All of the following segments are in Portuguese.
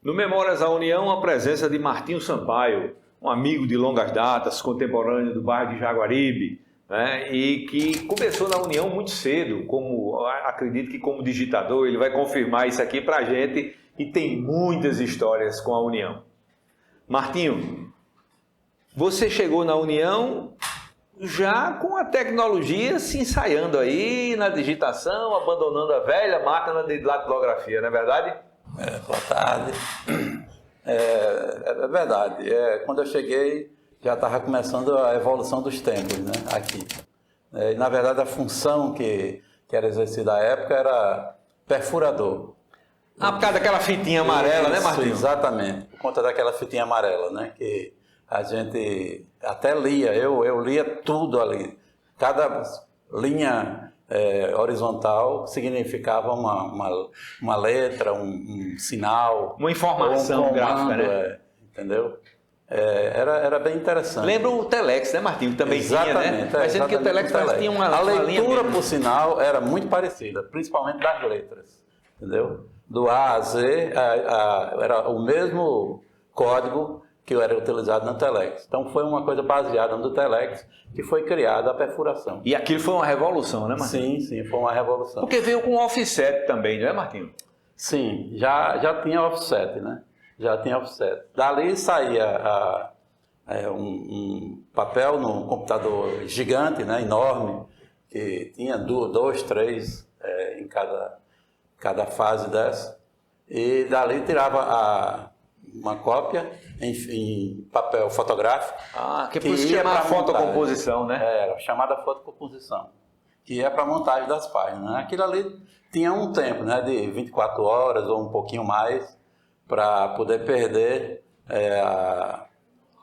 No Memórias à União, a presença de Martinho Sampaio, um amigo de longas datas, contemporâneo do bairro de Jaguaribe, né, e que começou na União muito cedo, acredito que como digitador, ele vai confirmar isso aqui para a gente, e tem muitas histórias com a União. Martinho, você chegou na União já com a tecnologia se ensaiando aí na digitação, abandonando a velha máquina de datilografia, não é verdade? Boa tarde. É verdade. Quando eu cheguei, já estava começando a evolução dos tempos, né, aqui. E, na verdade, a função que era exercida à época era perfurador. Por causa daquela fitinha amarela, né, Martinho? Exatamente, por conta daquela fitinha amarela, né, que a gente até lia, eu lia tudo ali. Cada linha horizontal significava uma letra, um sinal. Uma informação gráfica, né? Entendeu? Era bem interessante. Lembra o Telex, né, Martinho? Também exatamente, tinha, né? Mas sendo que o Telex tinha uma a linha leitura, mesmo. por sinal, era muito parecida, principalmente das letras, entendeu? Do A a Z, era o mesmo código que era utilizado no Telex. Então foi uma coisa baseada no Telex que foi criada a perfuração. E aquilo foi uma revolução, né, Martinho? Sim, foi uma revolução. Porque veio com offset também, não é, Martinho? Sim, já tinha offset, né? Já tinha offset. Dali saía um papel num computador gigante, né, enorme, que tinha dois, três em cada fase dessa. E dali tirava uma cópia em papel fotográfico. Que por isso chama fotocomposição, né? Era chamada fotocomposição, que é para montagem das páginas, né? Aquilo ali tinha um tempo, né, de 24 horas ou um pouquinho mais, para poder perder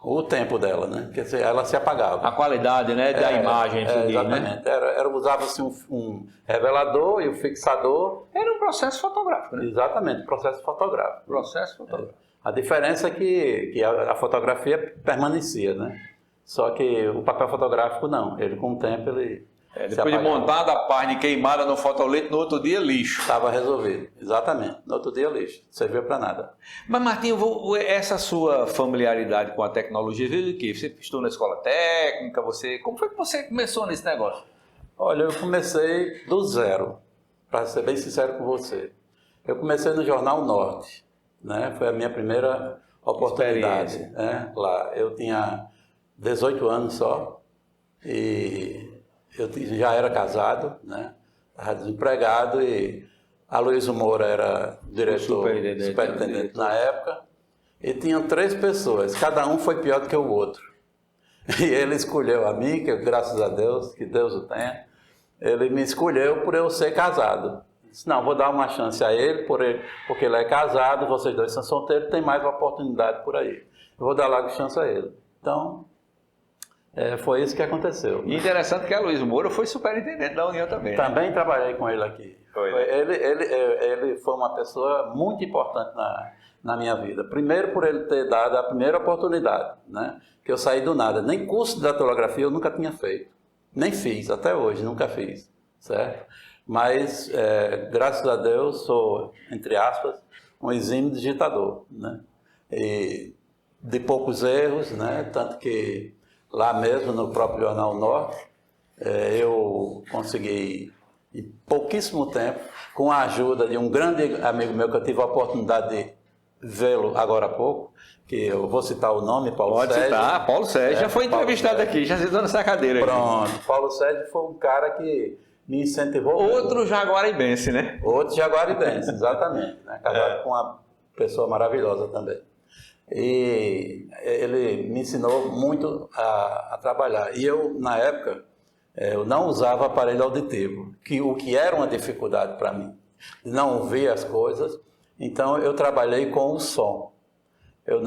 o tempo dela, né? Quer dizer, ela se apagava. A qualidade, né, da imagem. Exatamente. Né? Usava-se um revelador e o fixador. Era um processo fotográfico, né? Exatamente, processo fotográfico. Processo fotográfico. A diferença é que a fotografia permanecia, né? Só que o papel fotográfico não. Ele, com o tempo, ele depois de montada a página queimada no fotolito, no outro dia lixo. Estava resolvido, exatamente. No outro dia lixo, não serviu para nada. Mas, Martinho, essa sua familiaridade com a tecnologia veio de quê? Você estudou na escola técnica? Como foi que você começou nesse negócio? Olha, eu comecei do zero, para ser bem sincero com você. Eu comecei no Jornal Norte, né? Foi a minha primeira oportunidade, né? Lá. Eu tinha 18 anos só e eu já era casado, né? Estava desempregado e Aloysio Moura era diretor, superintendente na época. E tinham 3 pessoas, cada um foi pior do que o outro. E ele escolheu a mim, que graças a Deus, que Deus o tenha, ele me escolheu por eu ser casado. Disse, não, vou dar uma chance a ele, porque ele é casado, vocês dois são solteiros, tem mais uma oportunidade por aí. Eu vou dar logo chance a ele. Então, foi isso que aconteceu. E interessante que Aloysio Moura foi superintendente da União também. Também trabalhei com ele aqui. Ele foi uma pessoa muito importante na minha vida. Primeiro por ele ter dado a primeira oportunidade, né? Que eu saí do nada. Nem curso de datilografia eu nunca tinha feito. Nem fiz, até hoje, nunca fiz. Certo? Mas, graças a Deus, sou, entre aspas, um exímio digitador, né? E de poucos erros, né? Tanto que lá mesmo, no próprio Jornal Norte, eu consegui, em pouquíssimo tempo, com a ajuda de um grande amigo meu, que eu tive a oportunidade de vê-lo agora há pouco, que eu vou citar o nome, Paulo Sérgio. Pode citar, Paulo Sérgio, já foi entrevistado aqui, já sentou nessa cadeira aqui. Pronto, Paulo Sérgio foi um cara que me incentivou. Outro jaguaribense, né? Outro jaguaribense, exatamente. Né? Casado com uma pessoa maravilhosa também. E ele me ensinou muito a trabalhar. E eu, na época, eu não usava aparelho auditivo, o que era uma dificuldade para mim. Não ouvir as coisas. Então, eu trabalhei com o som. Eu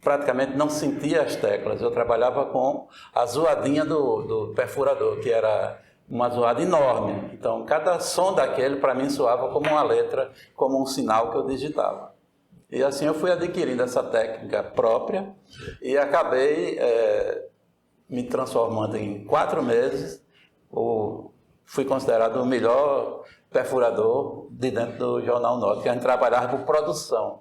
praticamente não sentia as teclas. Eu trabalhava com a zoadinha do perfurador, que era uma zoada enorme. Então, cada som daquele, para mim, soava como uma letra, como um sinal que eu digitava. E assim eu fui adquirindo essa técnica própria e acabei me transformando em 4 meses. Fui considerado o melhor perfurador de dentro do Jornal Norte, que a gente trabalhava por produção.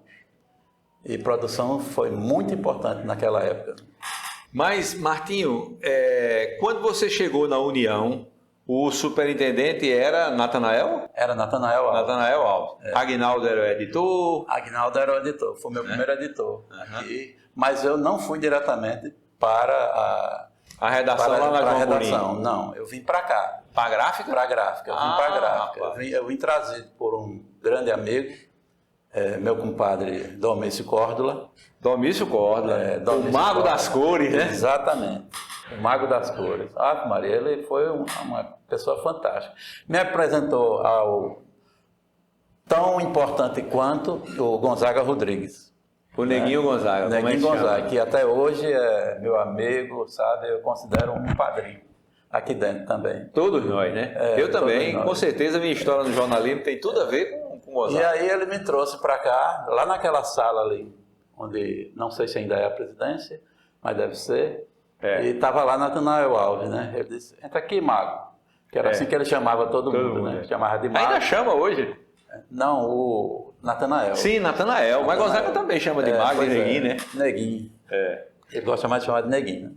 E produção foi muito importante naquela época. Mas, Martinho, quando você chegou na União, o superintendente era Natanael? Era Natanael Alves. Natanael Alves. Aguinaldo era o editor? Aguinaldo era o editor, foi meu primeiro editor aqui. Mas eu não fui diretamente para a redação lá na João Corim? Redação, não. Eu vim para cá. Para a gráfica? Para a gráfica, eu vim para a gráfica. Eu vim trazido por um grande amigo, meu compadre Domício Córdola. Domício Córdola, o mago das cores, né? Exatamente, o mago das cores. Ah, Maria, ele foi uma pessoa fantástica. Me apresentou ao tão importante quanto o Gonzaga Rodrigues. O Neguinho Gonzaga. Neguinho Gonzaga, que até hoje é meu amigo, sabe? Eu considero um padrinho aqui dentro também. Todos nós, né? Eu também, com certeza, minha história no jornalismo tem tudo a ver com o Gonzaga. E aí ele me trouxe para cá, lá naquela sala ali, onde não sei se ainda é a presidência, mas deve ser. E estava lá Natanael Alves, né? Ele disse, entra aqui, mago. Que era assim que ele chamava todo mundo, né? Chamava de mago. Ainda chama hoje? Não, o Natanael. Sim, Natanael. Mas Gonzaga também chama de mago, de Neguinho, né? Neguinho. Ele gosta mais de chamar de Neguinho. Né?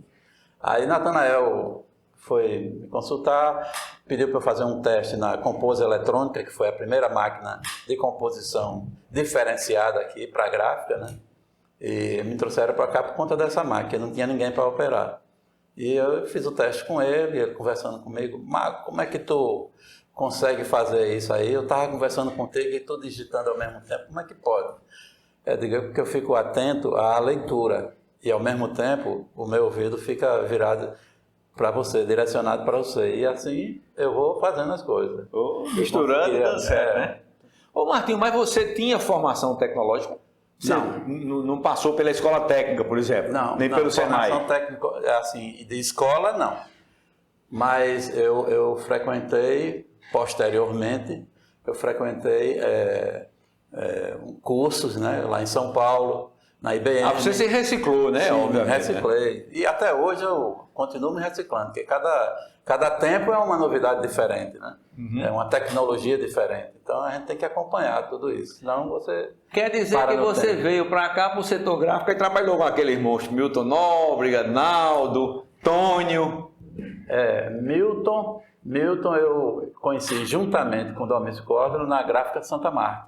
Aí Natanael foi me consultar, pediu para eu fazer um teste na Compose Eletrônica, que foi a primeira máquina de composição diferenciada aqui para a gráfica, né? E me trouxeram para cá por conta dessa máquina, não tinha ninguém para operar. E eu fiz o teste com ele conversando comigo, Mago, como é que tu consegue fazer isso aí? Eu estava conversando contigo e tu digitando ao mesmo tempo, como é que pode? Eu digo, porque eu fico atento à leitura e ao mesmo tempo o meu ouvido fica virado para você, direcionado para você. E assim eu vou fazendo as coisas. Misturando e dando certo, né? Ô Martinho, mas você tinha formação tecnológica? Você não passou pela escola técnica, por exemplo? Não. Nem pelo Senai? Formação técnica, assim, de escola, não. Mas eu frequentei, posteriormente, cursos, né, lá em São Paulo, na IBM. Você se reciclou, né? Sim, obviamente. Reciclei. E até hoje eu continuo me reciclando, porque cada tempo é uma novidade diferente, né? É uma tecnologia diferente. Então a gente tem que acompanhar tudo isso. Senão você. Quer dizer que você veio para cá para o setor gráfico e trabalhou com aqueles monstros, Milton Nóbrega, Naldo, Tônio. Milton eu conheci juntamente com o Domício Córdola na Gráfica Santa Marta.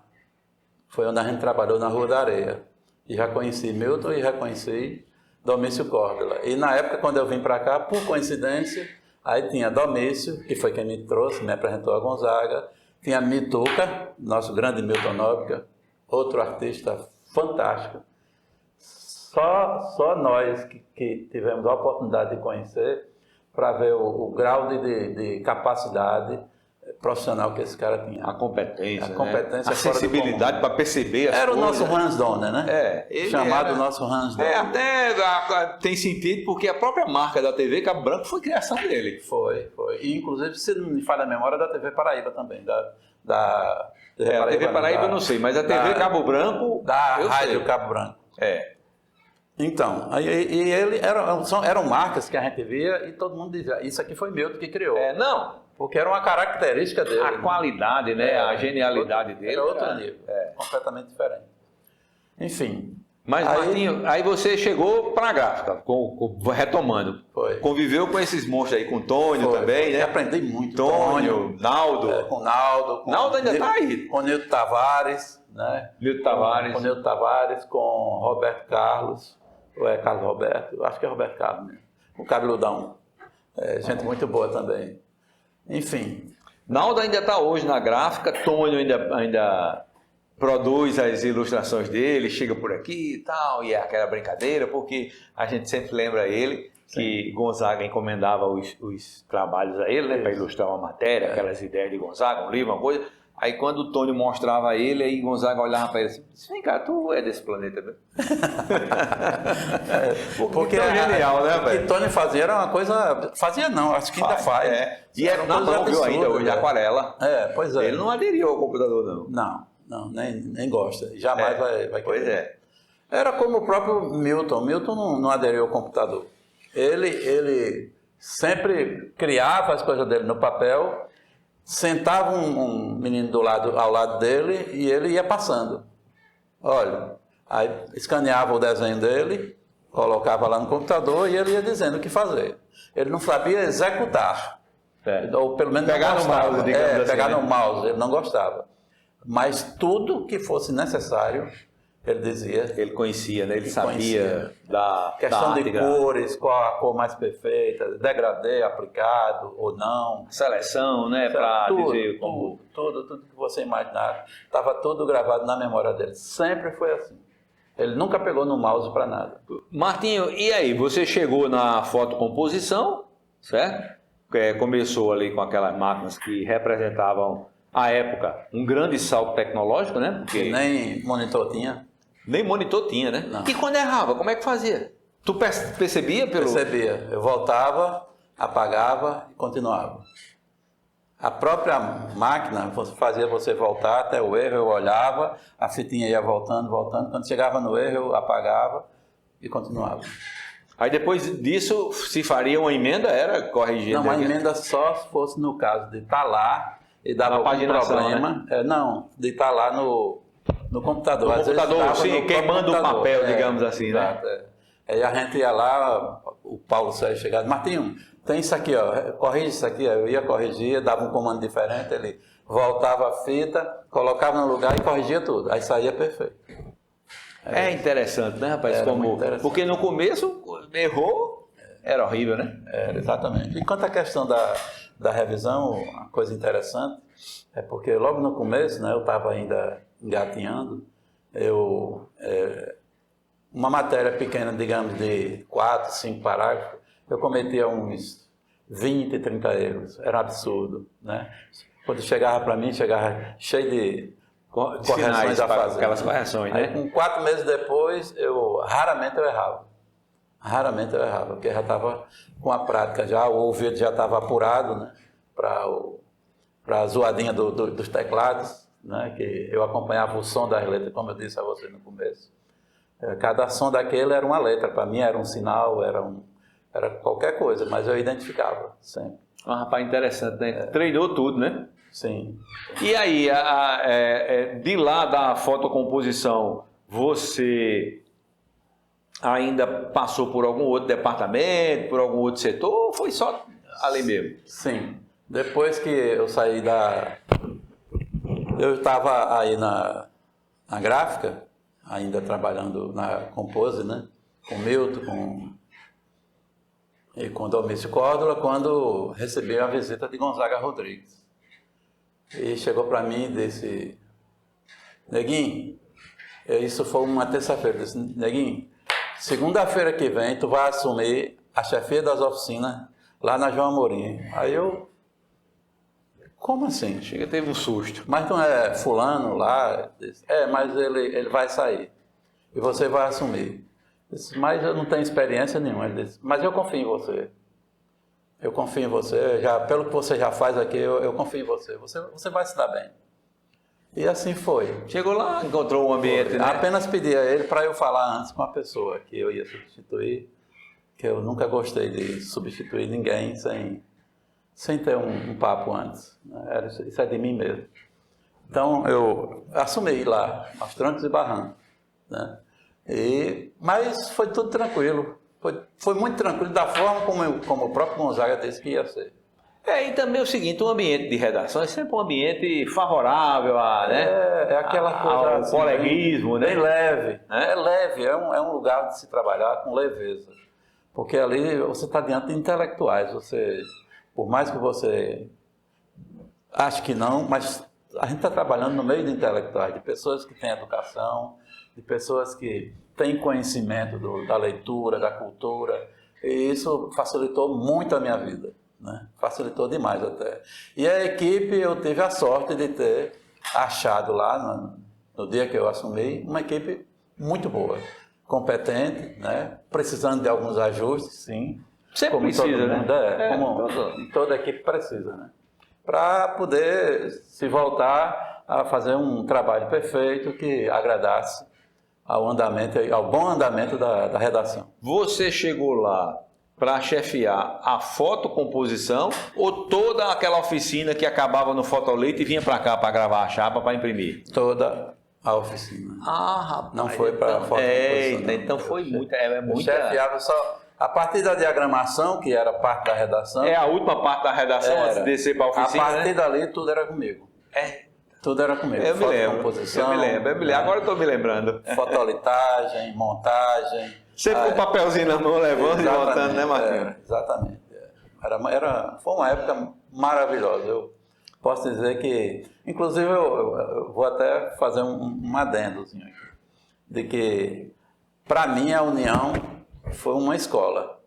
Foi onde a gente trabalhou na Rua da Areia. E já conheci Milton e já conheci Domício Córdola. E na época, quando eu vim para cá, por coincidência, aí tinha Domício, que foi quem me trouxe, me apresentou a Gonzaga. Tinha Mituca, nosso grande Milton Nóbrega, outro artista fantástico. Só nós que tivemos a oportunidade de conhecer para ver o grau de capacidade profissional que esse cara tinha. A competência, né? A sensibilidade para perceber as coisas. Era o nosso Hans Donner, né? Chamado nosso Hans Donner. Até tem sentido, porque a própria marca da TV Cabo Branco foi criação dele. Foi. E, inclusive, se não me falha a memória, da TV Paraíba também. A TV Paraíba eu não sei, mas a TV Cabo Branco... Da Rádio Cabo Branco. Então, eram marcas que a gente via e todo mundo dizia, isso aqui foi Milton que criou. Porque era uma característica dele. A qualidade, né? A genialidade dele. Era outro nível. Completamente diferente. Enfim. Mas, Martinho, aí você chegou para a gráfica, retomando. Foi. Conviveu com esses monstros aí, com o Tônio também, né? Eu aprendi muito. Tônio, Naldo. Com Naldo. Naldo ainda está aí. Com Nilton Tavares, né? Com Nilton Tavares, com Roberto Carlos. Ou é Carlos Roberto? Acho que é Roberto Carlos mesmo. O Cabeludão. Gente muito boa também. Enfim. Naldo ainda está hoje na gráfica, Tônio ainda produz as ilustrações dele, chega por aqui e tal, e é aquela brincadeira, porque a gente sempre lembra ele que Gonzaga encomendava os trabalhos a ele, né, para ilustrar uma matéria, aquelas ideias de Gonzaga, um livro, uma coisa. Aí quando o Tônio mostrava ele, aí Gonzaga olhava para ele assim, vem cá, tu é desse planeta mesmo? Porque é genial, né, velho? O que Tônio fazia era uma coisa... Fazia não, acho que ainda faz. E era na mão, viu, ainda hoje, de aquarela. Pois é. Ele não aderiu ao computador, não. Não, nem gosta. Jamais vai querer. Pois é. Era como o próprio Milton. Milton não aderiu ao computador. Ele sempre criava as coisas dele no papel, sentava um menino ao lado dele e ele ia passando. Olha, Aí escaneava o desenho dele, colocava lá no computador e ele ia dizendo o que fazer. Ele não sabia executar. Ou pelo menos pegar não gostava. no mouse, digamos assim, pegar né? no mouse, ele não gostava. Mas tudo que fosse necessário, ele dizia. Ele conhecia, né? Ele sabia conhecia. da Questão arte de gráfica. cores, qual a cor mais perfeita, degradê aplicado ou não. Seleção, né? Para dizer como... Tudo que você imaginar. Estava tudo gravado na memória dele. Sempre foi assim. Ele nunca pegou no mouse para nada. Martinho, e aí? Você chegou na fotocomposição, certo? Começou ali com aquelas máquinas que representavam, à época, um grande salto tecnológico, né? Porque Que nem monitor tinha. nem monitor tinha, né? Não. E quando errava, como é que fazia? Tu percebia pelo... Percebia. Eu voltava, apagava e continuava. A própria máquina fazia você voltar até o erro, eu olhava, a fitinha ia voltando. Quando chegava no erro, eu apagava e continuava. Aí depois disso, se faria uma emenda, era corrigir. Não, uma emenda só se fosse no caso de estar lá e dar algum problema. Né? Não, de estar lá no computador. No Às computador, vezes sim, queimando o papel, digamos assim, exato, né? Aí a gente ia lá, o Paulo Sérgio chegava, Martinho, tem isso aqui, ó, corrige isso aqui. Aí eu ia corrigir, dava um comando diferente, ele voltava a fita, colocava no lugar e corrigia tudo. Aí saía perfeito. É interessante, né, rapaz? Era muito interessante. Porque no começo, errou, era horrível, né? Era, exatamente. E quanto à questão da revisão, uma coisa interessante é porque logo no começo, né, eu estava ainda engatinhando, uma matéria pequena, digamos, de 4, 5 parágrafos, eu cometia uns 20, 30 erros. Era um absurdo, né? Quando chegava para mim, chegava cheio de correções a fazer. Aquelas correções, né? Aí, com 4 meses depois, raramente eu errava. Raramente eu errava, porque já estava com a prática já, o ouvido já estava apurado, né? Para a zoadinha dos teclados, né? Que eu acompanhava o som das letras, como eu disse a você no começo. Cada som daquele era uma letra, para mim era um sinal, era qualquer coisa, mas eu identificava sempre. Um rapaz interessante, né? Treinou tudo, né? Sim. E aí, de lá da fotocomposição, você ainda passou por algum outro departamento, por algum outro setor, ou foi só ali mesmo? Sim. Depois que eu saí eu estava aí na gráfica, ainda trabalhando na Compose, né? Com Milton, e com Domício Córdoba, quando recebi a visita de Gonzaga Rodrigues. E chegou para mim e disse, Neguinho, isso foi uma terça-feira, disse, Neguinho, segunda-feira que vem tu vai assumir a chefia das oficinas lá na João Amorim. Aí eu, como assim? Chega, teve um susto. Mas não é fulano lá? Disse, mas ele vai sair e você vai assumir. Disse, mas eu não tenho experiência nenhuma. Ele disse, mas eu confio em você. Eu confio em você, pelo que você já faz aqui, eu confio em você. Você vai se dar bem. E assim foi. Chegou lá, encontrou um ambiente, né? Apenas pedi a ele para eu falar antes com a pessoa que eu ia substituir, que eu nunca gostei de substituir ninguém sem ter um papo antes. Isso é de mim mesmo. Então, eu assumi lá, aos trancos e barrancos, né? Mas foi tudo tranquilo. Foi muito tranquilo, da forma como o próprio Gonzaga disse que ia ser. E também é o seguinte, o ambiente de redação é sempre um ambiente favorável né? Aquela coisa ao assim, coleguismo, né? bem leve. É leve, é um lugar de se trabalhar com leveza. Porque ali você está diante de intelectuais. Por mais que você ache que não, mas a gente está trabalhando no meio de intelectuais, de pessoas que têm educação, de pessoas que têm conhecimento da leitura, da cultura, e isso facilitou muito a minha vida, né? Facilitou demais até. E a equipe, eu tive a sorte de ter achado lá, no dia que eu assumi, uma equipe muito boa, competente, né? Precisando de alguns ajustes, sim. Sempre como precisa, todo mundo, né? Como toda equipe precisa, né? Para poder se voltar a fazer um trabalho perfeito que agradasse ao bom andamento da redação. Você chegou lá para chefiar a fotocomposição ou toda aquela oficina que acabava no fotolito e vinha para cá para gravar a chapa para imprimir? Toda a oficina. Ah, rapaz. Não foi para a foto então foi muita. Eu chefiava só a partir da diagramação, que era parte da redação. É a última parte da redação antes de descer para a oficina. A partir dali tudo era comigo. Tudo era comigo. Eu me lembro. Agora eu estou me lembrando. Fotolitagem, montagem. Sempre com o papelzinho na mão, levando e montando, né, Martinho? Exatamente. Foi uma época maravilhosa. Eu posso dizer que, inclusive, eu vou até fazer um adendozinho aqui, de que, para mim, a União foi uma escola.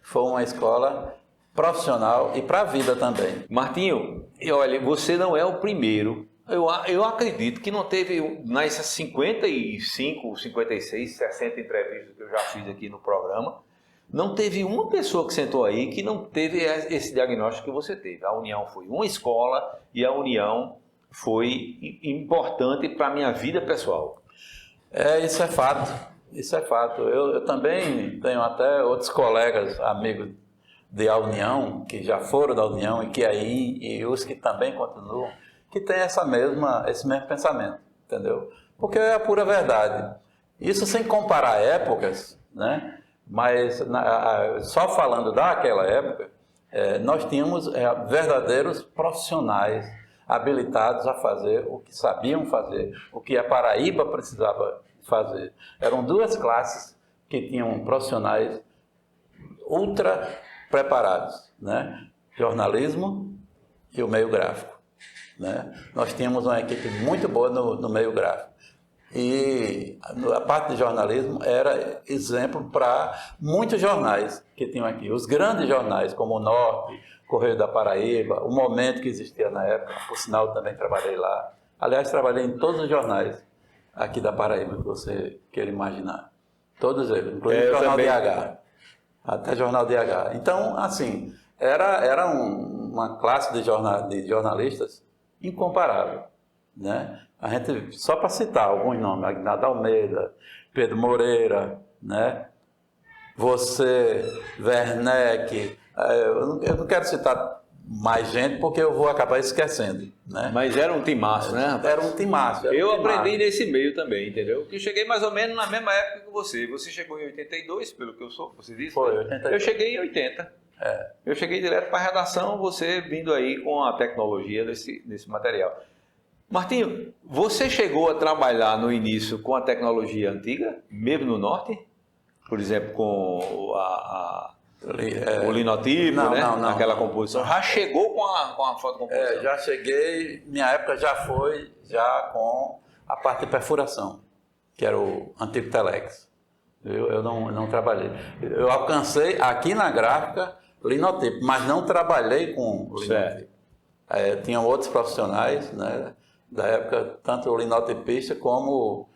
Foi uma escola profissional e para a vida também. Martinho, e olha, você não é o primeiro. Eu acredito que não teve, nessas 55, 56, 60 entrevistas que eu já fiz aqui no programa, não teve uma pessoa que sentou aí que não teve esse diagnóstico que você teve. A União foi uma escola e a União foi importante para a minha vida pessoal. Isso é fato. Isso é fato. Eu também tenho até outros colegas, amigos da União, que já foram da União e os que também continuam, que tem esse mesmo pensamento, entendeu? Porque é a pura verdade. Isso sem comparar épocas, né? Mas só falando daquela época, nós tínhamos verdadeiros profissionais habilitados a fazer o que sabiam fazer, o que a Paraíba precisava fazer. Eram duas classes que tinham profissionais ultra preparados, né? Jornalismo e o meio gráfico, né? Nós tínhamos uma equipe muito boa no meio gráfico. E a parte de jornalismo era exemplo para muitos jornais que tinham aqui. Os grandes jornais, como o Norte, Correio da Paraíba, o Momento que existia na época, por sinal também trabalhei lá. Aliás, trabalhei em todos os jornais aqui da Paraíba que você queira imaginar. Todos eles, inclusive o Jornal DH. Até Jornal DH. Então, assim, era uma classe de jornalistas incomparável, né? A gente, só para citar alguns nomes, Aguinaldo Almeida, Pedro Moreira, né? Você, Werneck, eu não quero citar mais gente porque eu vou acabar esquecendo, né? Mas era um timaço, né? Era um timaço. Eu aprendi nesse meio também, entendeu? Que eu cheguei mais ou menos na mesma época que você. Você chegou em 82, pelo que eu sou, você disse? Foi, 82. Eu cheguei em 80. Eu cheguei direto para a redação, você vindo aí com a tecnologia desse material. Martinho, você chegou a trabalhar no início com a tecnologia antiga, mesmo no Norte? Por exemplo, com o linotipo, né? Aquela composição. Já chegou com a fotocomposição? Já cheguei, minha época já foi com a parte de perfuração, que era o antigo Telex. Eu não trabalhei. Eu alcancei aqui na gráfica linotipo, mas não trabalhei com linotipo. Tinham outros profissionais, né, da época, tanto o linotipista como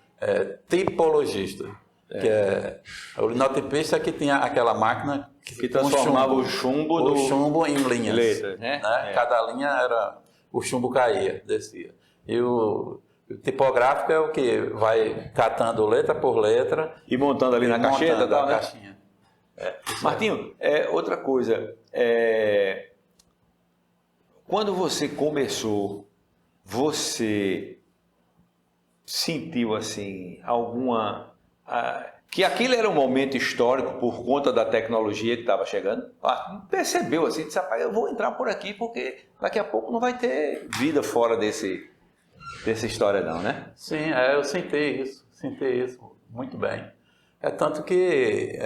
tipologista. Que o linotipista que tinha aquela máquina que transformava o chumbo em linhas. Letras, né? Cada linha o chumbo caía, descia. E o tipográfico é o que vai catando letra por letra e montando ali na caixeta, da caixinha. Martinho, outra coisa, quando você começou, você sentiu assim que aquilo era um momento histórico por conta da tecnologia que estava chegando? Percebeu assim, disse, rapaz, eu vou entrar por aqui porque daqui a pouco não vai ter vida fora dessa história não, né? Sim, eu senti isso muito bem. Tanto que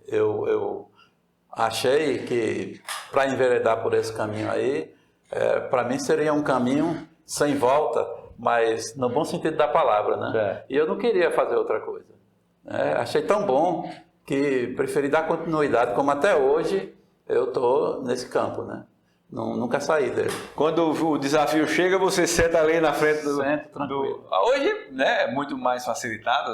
eu achei que para enveredar por esse caminho aí, para mim seria um caminho sem volta, mas no bom sentido da palavra, né? E eu não queria fazer outra coisa. Achei tão bom que preferi dar continuidade, como até hoje eu estou nesse campo, né? Nunca saí dele. Quando o desafio chega, você senta ali na frente Sento tranquilo. Hoje, né, é muito mais facilitado,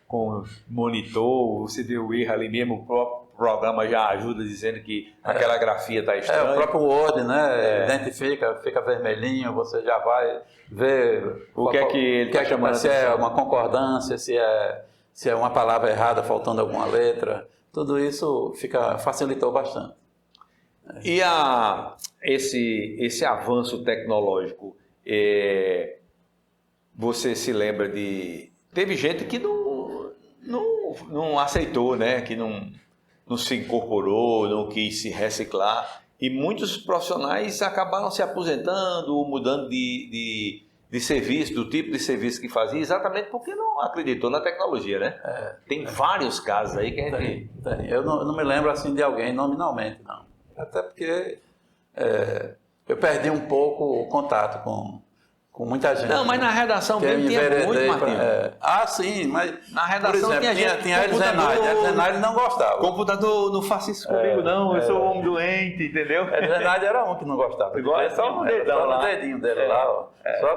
com monitor, você vê o erro ali mesmo, o próprio programa já ajuda dizendo que aquela grafia está estranha. O próprio Word, né, identifica, fica vermelhinho, você já vai ver o que é que ele está chamando. Se é uma concordância, se é uma palavra errada, faltando alguma letra, tudo isso facilitou bastante. E esse avanço tecnológico, você se lembra de... Teve gente que não aceitou, né? Que não se incorporou, não quis se reciclar. E muitos profissionais acabaram se aposentando ou mudando de serviço, do tipo de serviço que fazia, exatamente porque não acreditou na tecnologia, né? Tem vários casos aí que a gente... Tem. Eu não me lembro assim de alguém nominalmente, não. Até porque eu perdi um pouco o contato com muita gente. Não, mas na redação mesmo tinha muito, Martinho. Sim, mas... Na redação por exemplo, tinha gente... Tinha Elzenaide não gostava. Computador, não faça isso comigo não, eu sou um homem doente, entendeu? Elzenaide era um que não gostava. Igual é só no dedão só lá. no dedinho dele lá, ó.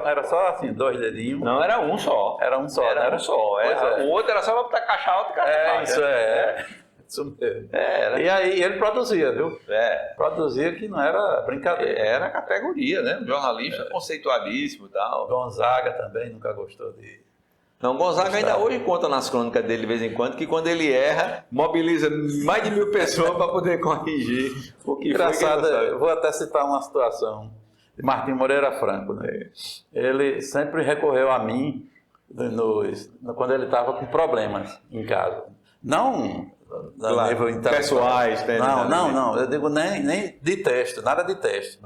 Era só assim, 2 dedinhos. Não, era um só. Era um só, Era um só. O outro era só para botar caixa alta e caixa baixa. Isso mesmo. E aí ele produzia, viu? Produzia que não era brincadeira. Era categoria, né? Um jornalista conceituadíssimo e tal. Gonzaga também nunca gostou de... Não, Gonzaga ainda hoje conta nas crônicas dele de vez em quando que quando ele erra, mobiliza mais de 1000 pessoas para poder corrigir o que engraçado, foi. Eu vou até citar uma situação de Martim Moreira Franco, né? Ele sempre recorreu a mim quando ele estava com problemas em casa. Não... Claro, nível pessoais, não, eu digo nem de texto, nada de texto.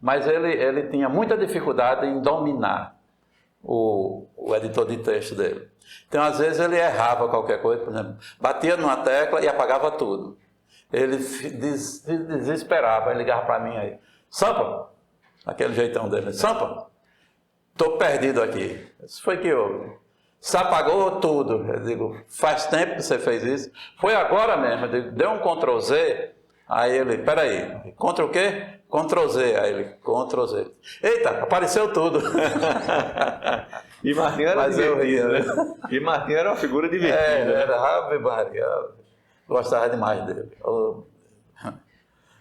Mas ele tinha muita dificuldade em dominar o editor de texto dele. Então, às vezes, ele errava qualquer coisa, por exemplo, batia numa tecla e apagava tudo. Ele se desesperava, ele ligava para mim aí, Sampa, aquele jeitão dele, Sampa, estou perdido aqui. Isso foi que houve. Se apagou tudo. Eu digo, faz tempo que você fez isso? Foi agora mesmo. Eu digo, deu um Ctrl Z. Aí ele, peraí, Ctrl o quê? Ctrl Z. Aí ele, Ctrl Z. Eita, apareceu tudo. E Martinho era divertido, né? E Martinho era uma figura divertida. Era Ave Maria. Gostava demais dele.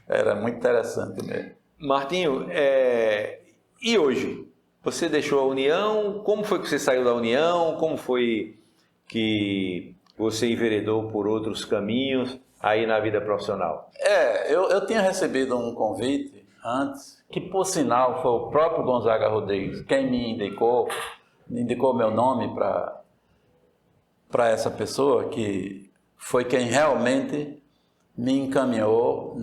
Era muito interessante mesmo. Martinho, e hoje? Você deixou a União? Como foi que você saiu da União? Como foi que você enveredou por outros caminhos aí na vida profissional? Eu tinha recebido um convite antes, que por sinal foi o próprio Gonzaga Rodrigues quem me indicou meu nome para essa pessoa, que foi quem realmente me encaminhou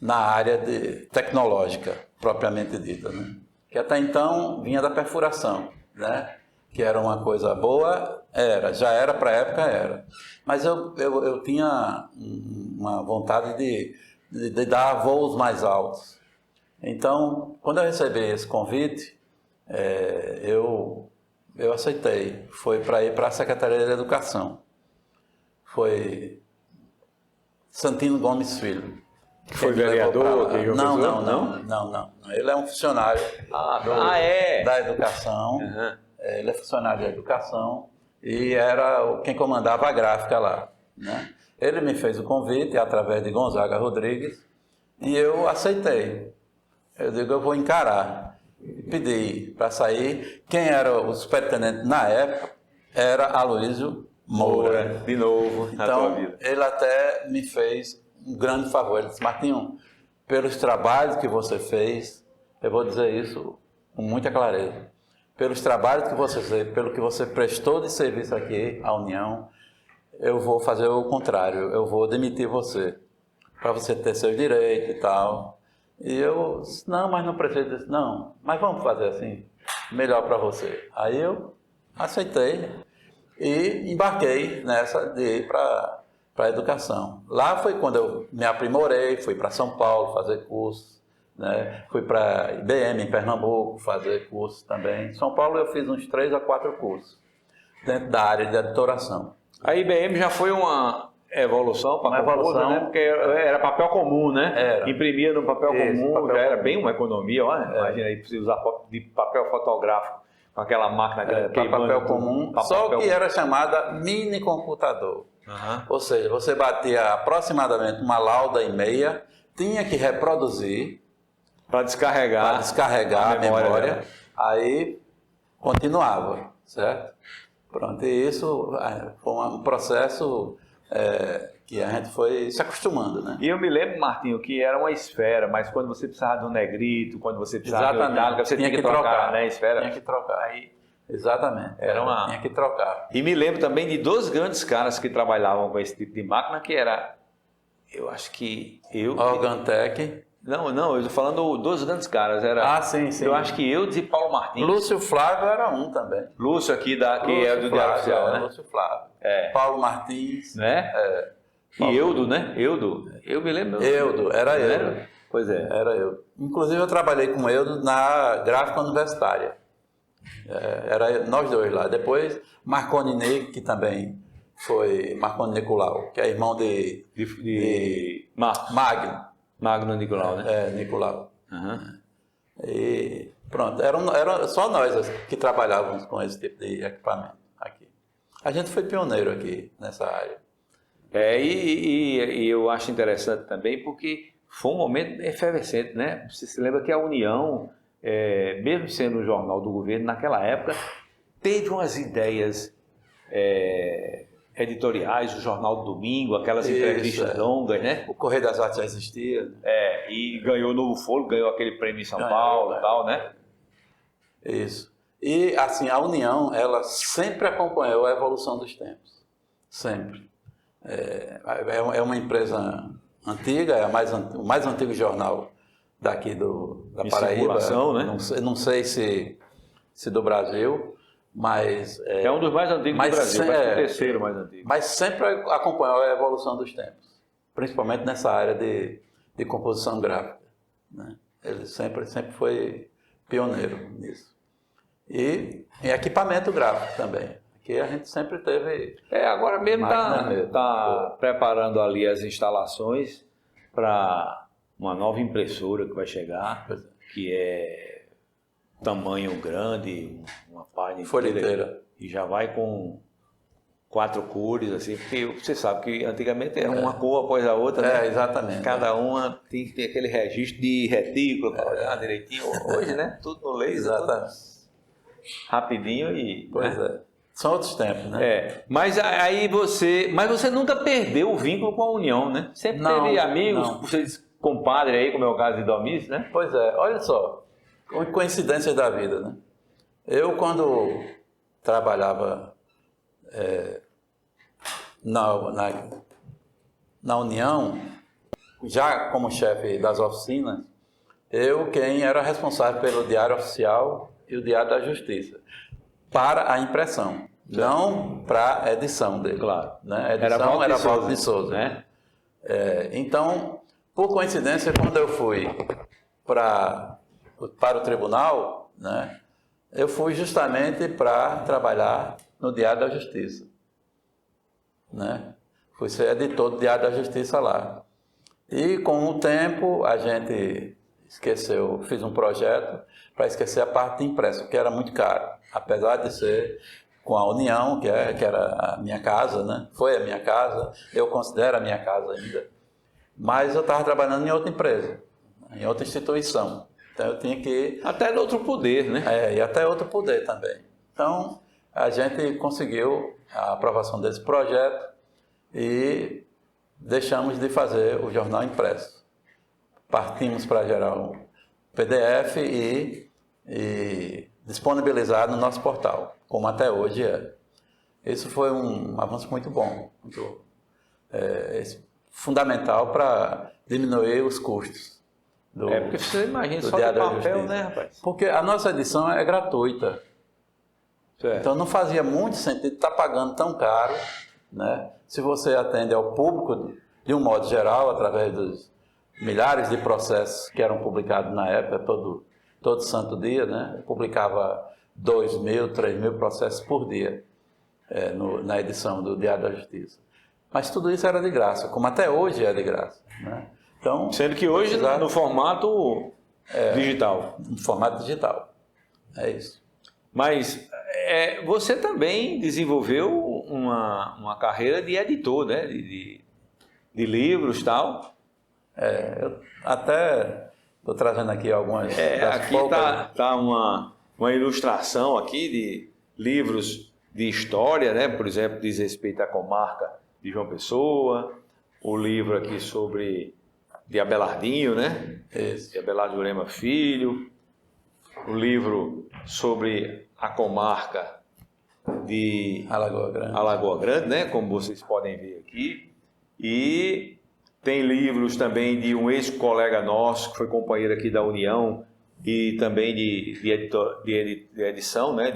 na área tecnológica, propriamente dita, né? Que até então vinha da perfuração, né? Que era uma coisa boa, já era para a época, era. Mas eu tinha uma vontade de dar voos mais altos. Então, quando eu recebi esse convite, eu aceitei. Foi para ir para a Secretaria de Educação. Foi Santino Gomes Filho. Que foi vereador? Não. Ele é um funcionário da educação. Uhum. Ele é funcionário da educação e era quem comandava a gráfica lá, né? Ele me fez o convite através de Gonzaga Rodrigues e eu aceitei. Eu digo, eu vou encarar. Pedi para sair. Quem era o superintendente na época era Aloysio Moura. De novo, na tua vida. Ele até me fez um grande favor. Ele disse, Martinho, pelos trabalhos que você fez, eu vou dizer isso com muita clareza, pelos trabalhos que você fez, pelo que você prestou de serviço aqui à União, eu vou fazer o contrário, eu vou demitir você, para você ter seus direitos e tal. E eu disse, não, mas não precisa disso, não, mas vamos fazer assim, melhor para você. Aí eu aceitei e embarquei nessa de ir para a educação. Lá foi quando eu me aprimorei, fui para São Paulo fazer cursos, né? Fui para IBM em Pernambuco fazer cursos também. Em São Paulo eu fiz uns 3 a 4 cursos dentro da área de editoração. A IBM já foi uma evolução, né? Porque era papel comum, né? Era. Imprimia no papel comum, papel já era comum. bem uma economia. Olha, imagina aí, precisa usar de papel fotográfico com aquela máquina para papel comum, só que era chamada mini computador. Uhum. Ou seja, você batia aproximadamente uma lauda e meia, tinha que reproduzir para descarregar a memória, aí continuava, certo? Pronto, e isso foi um processo que a gente foi se acostumando, né? E eu me lembro, Martinho, que era uma esfera, mas quando você precisava de um negrito, quando você precisava de um itálica, você tinha que trocar, né? Esfera. Tinha que trocar. Aí, Exatamente. Tinha que trocar. E me lembro também de dois grandes caras que trabalhavam com esse tipo de máquina, que era, eu acho que Organtec. Não, eu estou falando dos grandes caras. Era, sim. Eu acho que Eudes e Paulo Martins. Lúcio Flávio era um também. Lúcio aqui, que é do Diário Oficial, né? Lúcio Flávio. É. Paulo Martins. Né? E Eudo, né? Eudo. Eu me lembro. Eudo, era Eudo. Pois é. Era Eudo. Inclusive eu trabalhei com Eudo na gráfica universitária. Era nós dois lá. Depois Marconi Ney, que também foi Marconi Nicolau, que é irmão de Magno. Magno Nicolau, né? Nicolau. Uhum. E pronto, era só nós que trabalhávamos com esse tipo de equipamento aqui. A gente foi pioneiro aqui nessa área. E eu acho interessante também porque foi um momento efervescente, né? Você se lembra que a União, mesmo sendo um jornal do governo, naquela época, teve umas ideias editoriais, o Jornal do Domingo, aquelas entrevistas longas, né? O Correio das Artes já existia. E ganhou o Novo Fôlego, ganhou aquele prêmio em São Paulo e tal, né? Isso. E, assim, a União, ela sempre acompanhou a evolução dos tempos. Sempre. É uma empresa antiga, é o mais antigo jornal daqui da Paraíba. Né? Não sei se do Brasil. Mas, é um dos mais antigos do Brasil, mas o terceiro mais antigo. Mas sempre acompanhou a evolução dos tempos, principalmente nessa área de composição gráfica, né? Ele sempre foi pioneiro nisso. E em equipamento gráfico também, que a gente sempre teve... Agora mesmo está preparando ali as instalações para uma nova impressora que vai chegar, que é tamanho grande, uma página inteira, e já vai com 4 cores, assim, porque você sabe que antigamente era uma cor após a outra, né? Exatamente. Cada uma tem que ter aquele registro de retículo para olhar direitinho. Hoje, né? Tudo no laser. Exatamente. Rapidinho e... Pois é. São outros tempos, né? Mas aí mas você nunca perdeu o vínculo com a União, né? Sempre teve amigos, vocês compadre aí, como é o caso de Domice, né? Pois é, olha só. Coincidências da vida, né? Eu, quando trabalhava na União, já como chefe das oficinas, quem era responsável pelo Diário Oficial e o Diário da Justiça, para a impressão, não para a edição dele. Claro. Né? A edição era Valdo de Souza. Né? Então, por coincidência, quando eu fui para o tribunal, né, eu fui justamente para trabalhar no Diário da Justiça, né? Fui ser editor do Diário da Justiça lá. E com o tempo a gente fiz um projeto para esquecer a parte de impresso, que era muito caro, apesar de ser com a União, que era a minha casa, né? Foi a minha casa, eu considero a minha casa ainda, mas eu estava trabalhando em outra empresa, em outra instituição. Então eu tinha que... Até no outro poder, né? E até outro poder também. Então a gente conseguiu a aprovação desse projeto e deixamos de fazer o jornal impresso. Partimos para gerar um PDF e disponibilizar no nosso portal, como até hoje é. Isso foi um avanço muito bom, fundamental para diminuir os custos. Porque você imagina só de papel, né, rapaz? Porque a nossa edição é gratuita. Certo. Então não fazia muito sentido estar pagando tão caro, né? Se você atende ao público de um modo geral, através dos milhares de processos que eram publicados na época, todo santo dia, né? Eu publicava 2.000, 3.000 processos por dia na edição do Diário da Justiça. Mas tudo isso era de graça, como até hoje é de graça, né? Então, sendo que hoje no formato digital. No formato digital. É isso. Mas você também desenvolveu uma carreira de editor, né? De livros e tal. Eu até estou trazendo aqui algumas das aqui poucas... tá uma ilustração aqui de livros de história, né? Por exemplo, diz respeito à comarca de João Pessoa. o livro aqui de Abelardinho, né? Esse. De Abelardo Jurema Filho, o livro sobre a comarca de Alagoa Grande, né? Como vocês podem ver aqui. E tem livros também de um ex-colega nosso, que foi companheiro aqui da União, e também de edição, né?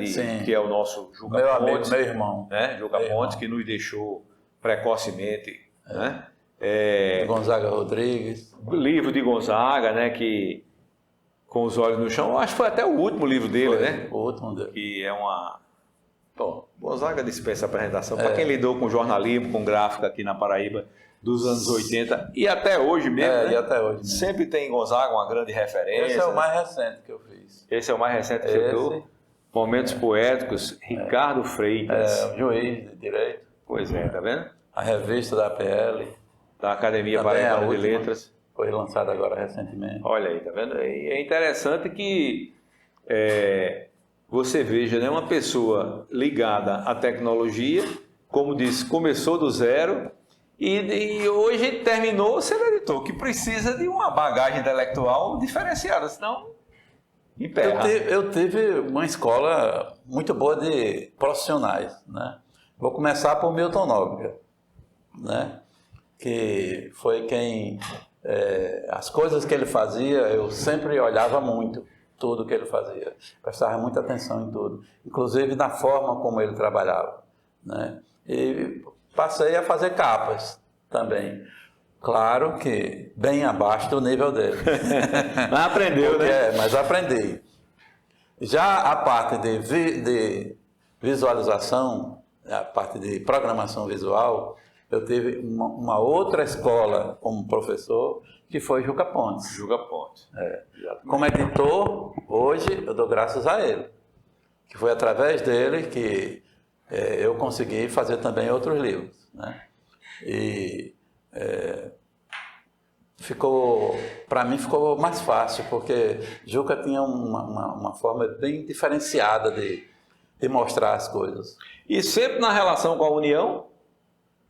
Que é o nosso Juca Pontes. Meu irmão. Né? Juca Pontes, que nos deixou precocemente. Né? Gonzaga Rodrigues. Livro de Gonzaga, né? Que Com os Olhos no Chão, acho que foi até o último livro dele, né? O último dele. Que é uma... Bom, Gonzaga dispensa a apresentação. Para quem lidou com jornalismo, com gráfica aqui na Paraíba, dos anos 80 e até hoje mesmo, né? E até hoje mesmo. Sempre tem Gonzaga uma grande referência. Esse é o mais recente que eu fiz. Esse é o mais recente que você deu. Momentos Poéticos, Ricardo Freitas. Juiz de Direito. Pois é, tá vendo? A revista da APL. Da Academia Paraibana de Letras. Foi lançada agora recentemente. Olha aí, tá vendo? E é interessante que você veja, né, uma pessoa ligada à tecnologia, como disse, começou do zero e hoje terminou sendo editor, que precisa de uma bagagem intelectual diferenciada, senão emperra. Eu tive uma escola muito boa de profissionais, né? Vou começar por Milton Nóbrega, né? Que foi quem... as coisas que ele fazia, eu sempre olhava muito tudo que ele fazia, prestava muita atenção em tudo, inclusive na forma como ele trabalhava, né? E passei a fazer capas também, claro que bem abaixo do nível dele. Mas aprendeu, né? Mas aprendi. Já a parte de visualização, a parte de programação visual, eu tive uma outra escola como professor, que foi Juca Pontes. Juca Pontes. Como editor, hoje eu dou graças a ele. Que foi através dele que eu consegui fazer também outros livros, né? E para mim ficou mais fácil, porque Juca tinha uma forma bem diferenciada de mostrar as coisas. E sempre na relação com a União?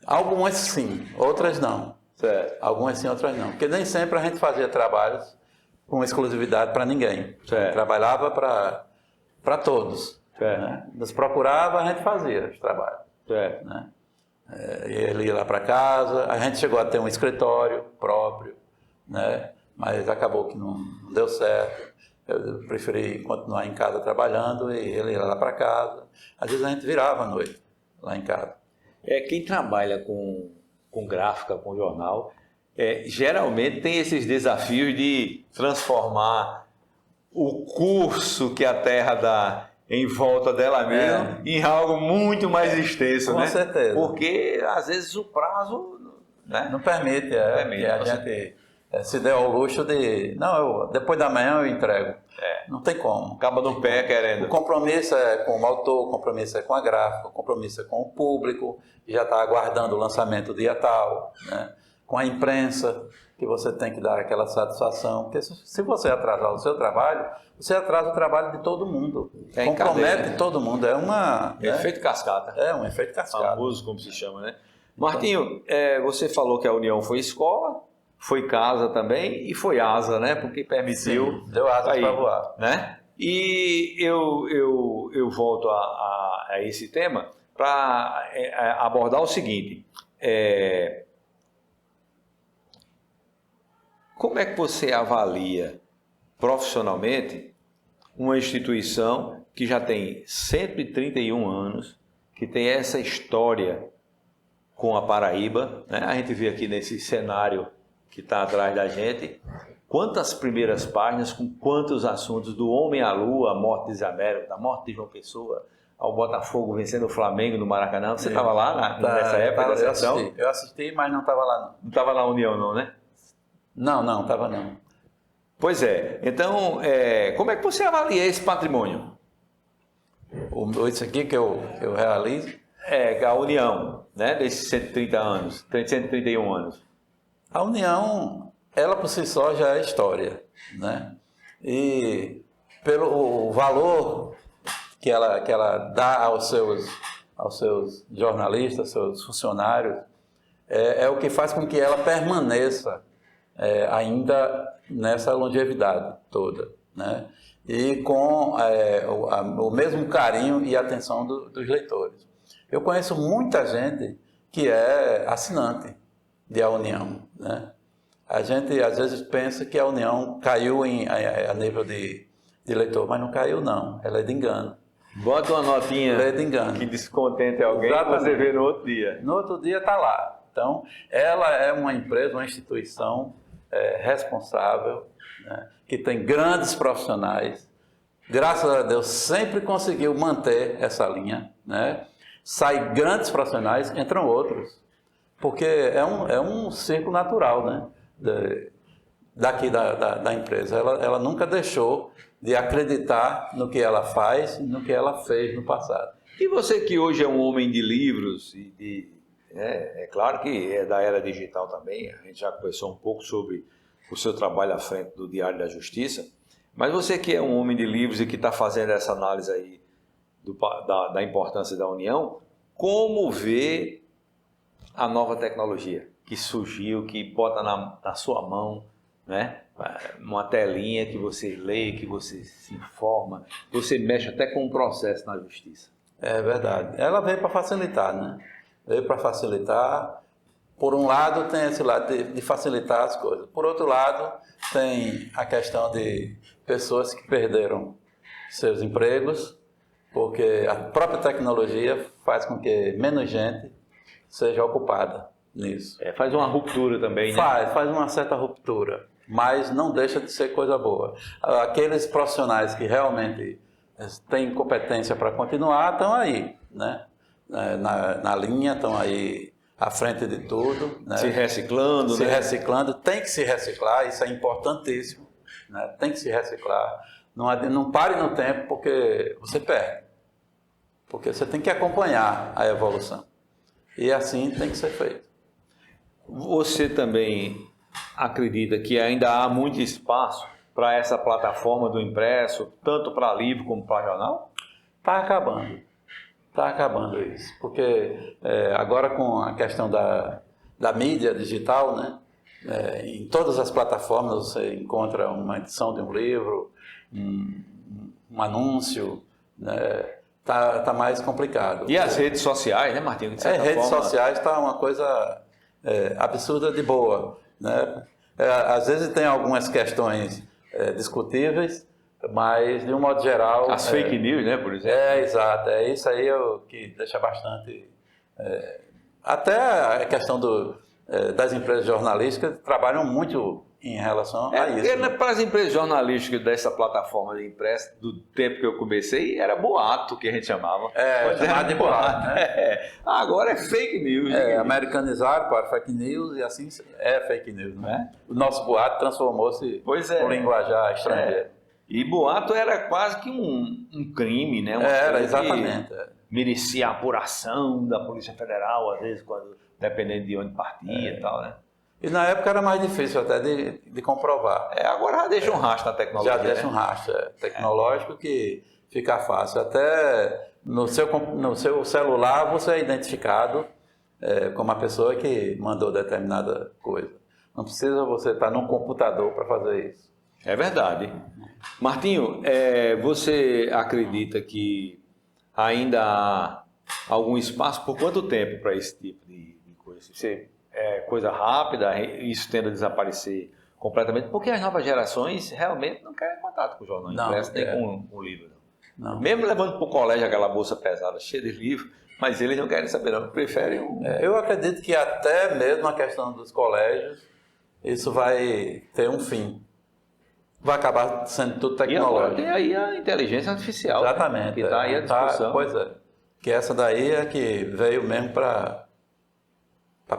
Algumas sim, outras não. Certo. Algumas sim, outras não. Porque nem sempre a gente fazia trabalhos com exclusividade para ninguém. Certo. Trabalhava para todos. Certo. Né? Nos procurava, a gente fazia os trabalhos. Certo. Né? Ele ia lá para casa, a gente chegou a ter um escritório próprio, né? Mas acabou que não deu certo. Eu preferi continuar em casa trabalhando e ele ia lá para casa. Às vezes a gente virava à noite lá em casa. Quem trabalha com gráfica, com jornal, geralmente tem esses desafios de transformar o curso que a Terra dá em volta dela mesma em algo muito mais extenso, com né? certeza. Porque às vezes o prazo, né? Não permite, a gente se der ao luxo de... Não, depois da manhã eu entrego. Não tem como. Acaba no pé querendo. O compromisso é com o autor, o compromisso é com a gráfica, o compromisso é com o público, que já está aguardando o lançamento dia tal, né? Com a imprensa, que você tem que dar aquela satisfação. Porque se você atrasar o seu trabalho, você atrasa o trabalho de todo mundo. Compromete todo mundo. É efeito cascata. É um efeito cascata. Famoso, como se chama, né? Martinho, você falou que a União foi escola, foi casa também e foi asa, né? Porque permitiu... Sim, deu asa para voar. Né? E eu volto a esse tema para abordar o seguinte. Como é que você avalia profissionalmente uma instituição que já tem 131 anos, que tem essa história com a Paraíba, né? A gente vê aqui nesse cenário que está atrás da gente, quantas primeiras páginas, com quantos assuntos, do homem à lua, a morte de Zé Américo, da morte de João Pessoa, ao Botafogo vencendo o Flamengo no Maracanã. Você estava lá nessa época da sessão? Eu assisti, mas não estava lá não. Não estava na União não, né? Não, estava não. Pois é. Então, como é que você avalia esse patrimônio? Isso aqui que eu realizo? A União, né? Desses 130 anos, 131 anos. A União, ela por si só já é história, né? E pelo valor que ela dá aos seus jornalistas, seus funcionários, é o que faz com que ela permaneça ainda nessa longevidade toda, né? E com o mesmo carinho e atenção dos leitores. Eu conheço muita gente que é assinante de A União, né? A gente às vezes pensa que a União caiu a nível de leitor, mas não caiu não, ela é de engano. Bota uma notinha Ela é de engano. que descontente alguém que você vê no outro dia. No outro dia está lá. Então, ela é uma empresa, uma instituição responsável, né, que tem grandes profissionais. Graças a Deus, sempre conseguiu manter essa linha, né? Sai grandes profissionais, entram outros. Porque é um ciclo natural, né? Daqui da empresa. Ela nunca deixou de acreditar no que ela faz e no que ela fez no passado. E você que hoje é um homem de livros, é claro que é da era digital também, a gente já conversou um pouco sobre o seu trabalho à frente do Diário da Justiça, mas você que é um homem de livros e que está fazendo essa análise aí da importância da União, como vê a nova tecnologia que surgiu, que bota na sua mão, né? Uma telinha que você lê, que você se informa, você mexe até com um processo na justiça. É verdade. Ela veio para facilitar, né? Veio para facilitar. Por um lado, tem esse lado de facilitar as coisas. Por outro lado, tem a questão de pessoas que perderam seus empregos, porque a própria tecnologia faz com que menos gente seja ocupada nisso. Faz uma ruptura também, né? Faz uma certa ruptura, mas não deixa de ser coisa boa. Aqueles profissionais que realmente têm competência para continuar estão aí, né? Na linha, estão aí à frente de tudo. Né? Se reciclando, Se reciclando, tem que se reciclar, isso é importantíssimo, né? Tem que se reciclar. Não pare no tempo porque você perde. Porque você tem que acompanhar a evolução. E assim tem que ser feito. Você também acredita que ainda há muito espaço para essa plataforma do impresso, tanto para livro como para jornal? Está acabando isso. Porque agora com a questão da mídia digital, né? Em todas as plataformas você encontra uma edição de um livro, um anúncio, né? Tá mais complicado. E as redes sociais, né, Martinho? Redes sociais está uma coisa absurda de boa, né? Às vezes tem algumas questões discutíveis, mas de um modo geral... As fake news, né, por exemplo? Exato. Isso aí é o que deixa bastante... até a questão das empresas jornalísticas trabalham muito em relação a isso. Porque para as empresas jornalísticas dessa plataforma de impresso, do tempo que eu comecei, era boato que a gente chamava. Chamado de boato, né? Agora é fake news. Americanizado para fake news e assim é fake news, né? O nosso boato transformou-se no linguajar estrangeiro. E boato era quase que um crime, né? Era, exatamente. Merecia a apuração da Polícia Federal, às vezes, dependendo de onde partia e tal, né? E na época era mais difícil até de comprovar. Agora já deixa um rastro na tecnologia. Já deixa um rastro tecnológico que fica fácil. Até no seu celular você é identificado como a pessoa que mandou determinada coisa. Não precisa você estar num computador para fazer isso. É verdade. Martinho, você acredita que ainda há algum espaço, por quanto tempo para esse tipo de coisa? Coisa rápida, isso tende a desaparecer completamente, porque as novas gerações realmente não querem contato com o jornal impresso, nem com o livro. Não. Mesmo levando para o colégio aquela bolsa pesada, cheia de livros, mas eles não querem saber, não, preferem eu acredito que até mesmo a questão dos colégios, isso vai ter um fim. Vai acabar sendo tudo tecnológico. E agora tem aí a inteligência artificial. Exatamente. Né? Que está aí à discussão. Pois é. Que essa daí é que veio mesmo para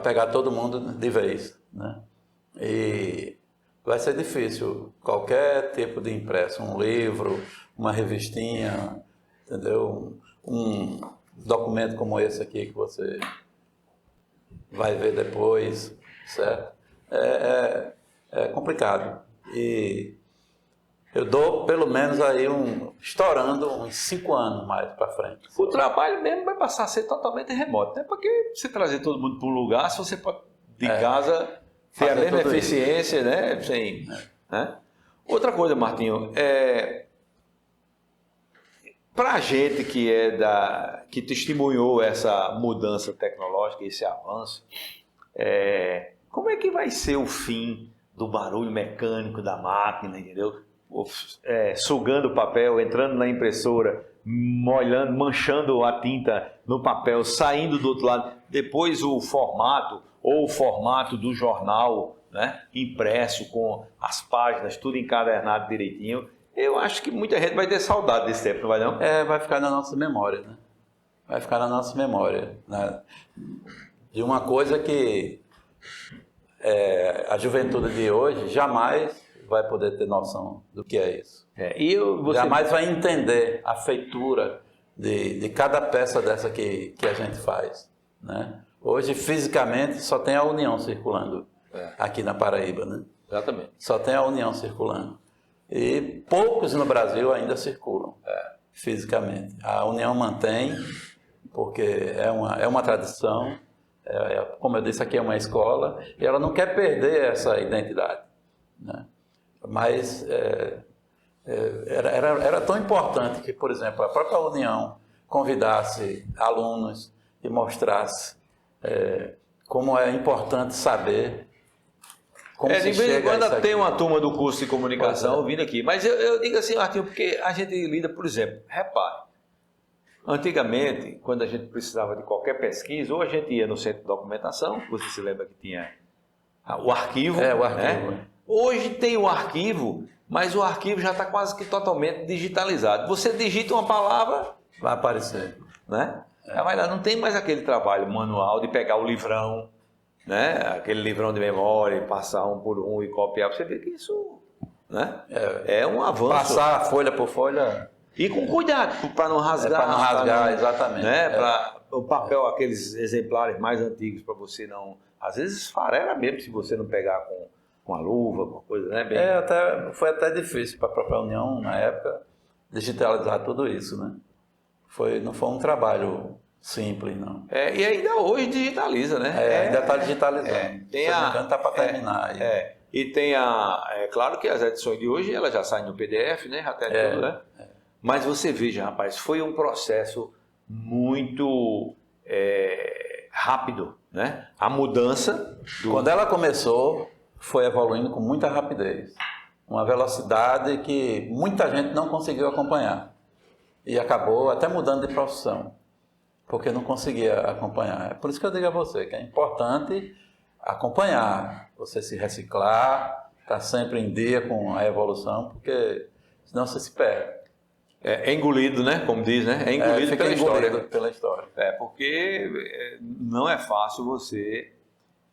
pegar todo mundo de vez, né? E vai ser difícil qualquer tipo de impresso, um livro, uma revistinha, entendeu? Um documento como esse aqui que você vai ver depois, certo? É complicado. E Eu dou pelo menos aí estourando uns 5 anos mais para frente. O trabalho mesmo vai passar a ser totalmente remoto, né? Porque você trazer todo mundo para um lugar, se você pode de casa ter a mesma eficiência, né? Sem, né? Outra coisa, Martinho, para a gente que testemunhou essa mudança tecnológica, esse avanço, como é que vai ser o fim do barulho mecânico da máquina, entendeu? Sugando o papel, entrando na impressora, molhando, manchando a tinta no papel, saindo do outro lado, depois o formato do jornal, né, impresso com as páginas, tudo encadernado direitinho. Eu acho que muita gente vai ter saudade desse tempo, não vai não? Vai ficar na nossa memória, né? Vai ficar na nossa memória, né? De uma coisa que a juventude de hoje jamais vai poder ter noção do que é isso. Jamais vai entender a feitura de cada peça dessa que a gente faz, né? Hoje, fisicamente, só tem a União circulando aqui na Paraíba, né? Exatamente. Só tem a União circulando. E poucos no Brasil ainda circulam fisicamente. A União mantém, porque é uma tradição, como eu disse, aqui é uma escola, e ela não quer perder essa identidade, né? Mas era tão importante que, por exemplo, a própria União convidasse alunos e mostrasse como é importante saber como se de vez em quando tem aqui. uma turma do curso de comunicação vindo aqui, mas eu digo assim, Martinho, porque a gente lida, por exemplo, repare, antigamente, quando a gente precisava de qualquer pesquisa, ou a gente ia no centro de documentação, você se lembra que tinha o arquivo, o arquivo. Né? Hoje tem o arquivo, mas o arquivo já está quase que totalmente digitalizado. Você digita uma palavra, vai aparecer, né? Vai lá, não tem mais aquele trabalho manual de pegar o livrão, né? Aquele livrão de memória, passar um por um e copiar. Você vê que isso, né? É um avanço. Passar folha por folha. E com cuidado, para não rasgar. Para não rasgar, exatamente. Né? Para o papel, aqueles exemplares mais antigos, para você não... Às vezes esfarela mesmo se você não pegar com a luva, com coisa, né? Foi até difícil para a própria União, na época, digitalizar tudo isso, né? Não foi um trabalho simples, não. E ainda hoje digitaliza, né? Ainda está digitalizando. Se não me engano, está para terminar. E tem claro que as edições de hoje, elas já saem no PDF, né? Até tudo, né? Mas você veja, rapaz, foi um processo muito rápido, né? A mudança... Quando ela começou, foi evoluindo com muita rapidez. Uma velocidade que muita gente não conseguiu acompanhar. E acabou até mudando de profissão, porque não conseguia acompanhar. É por isso que eu digo a você que é importante acompanhar, você se reciclar, estar sempre em dia com a evolução, porque senão você se perde. É engolido, né? Como diz, né? É engolido pela história. Porque não é fácil você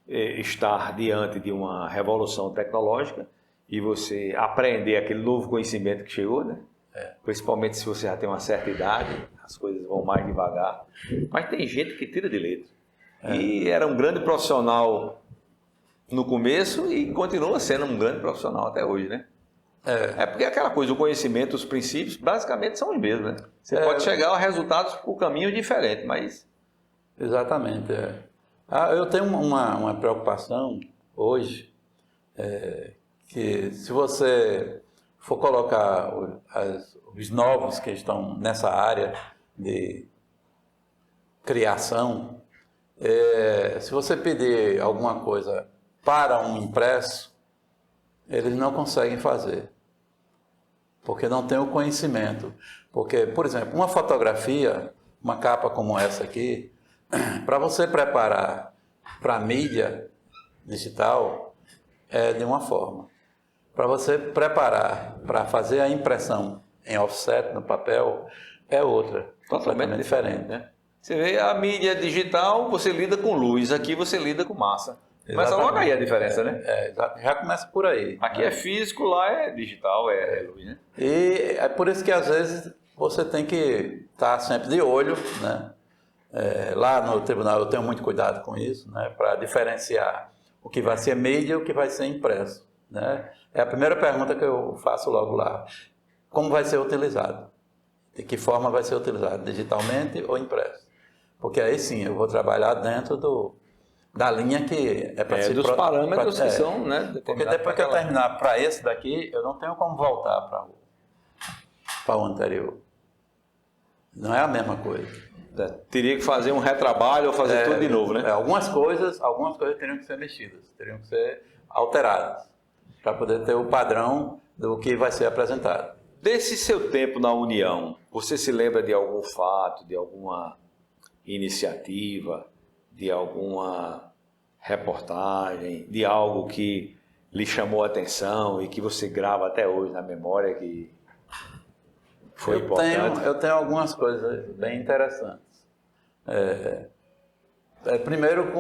estar diante de uma revolução tecnológica e você aprender aquele novo conhecimento que chegou, né? Principalmente se você já tem uma certa idade, as coisas vão mais devagar. Mas tem gente que tira de letra. E era um grande profissional no começo e continua sendo um grande profissional até hoje, né? Porque aquela coisa, o conhecimento, os princípios, basicamente são os mesmos, né? Você pode chegar a resultados por caminhos diferentes, mas... Exatamente, eu tenho uma preocupação hoje, que se você for colocar os novos que estão nessa área de criação, se você pedir alguma coisa para um impresso, eles não conseguem fazer, porque não tem o conhecimento. Porque, por exemplo, uma fotografia, uma capa como essa aqui, para você preparar para a mídia digital, é de uma forma. Para você preparar para fazer a impressão em offset no papel, é outra, completamente diferente, né? Você vê a mídia digital, você lida com luz, aqui você lida com massa. Mas logo aí a diferença, né? Já começa por aí. Aqui é físico, lá é digital, é luz, né? E é por isso que às vezes você tem que estar sempre de olho, né? Lá no tribunal eu tenho muito cuidado com isso, né? Para diferenciar o que vai ser mídia e o que vai ser impresso. né? É a primeira pergunta que eu faço logo lá. Como vai ser utilizado? De que forma vai ser utilizado? Digitalmente ou impresso? Porque aí sim, eu vou trabalhar dentro da linha que é para dos parâmetros que são, né? Porque depois que eu terminar para esse daqui, eu não tenho como voltar para o anterior. Não é a mesma coisa. Teria que fazer um retrabalho ou fazer tudo de novo, né? Algumas coisas teriam que ser mexidas, teriam que ser alteradas, para poder ter o padrão do que vai ser apresentado. Desse seu tempo na União, você se lembra de algum fato, de alguma iniciativa, de alguma reportagem, de algo que lhe chamou a atenção e que você grava até hoje na memória, que foi importante? Eu tenho algumas coisas bem interessantes. Primeiro,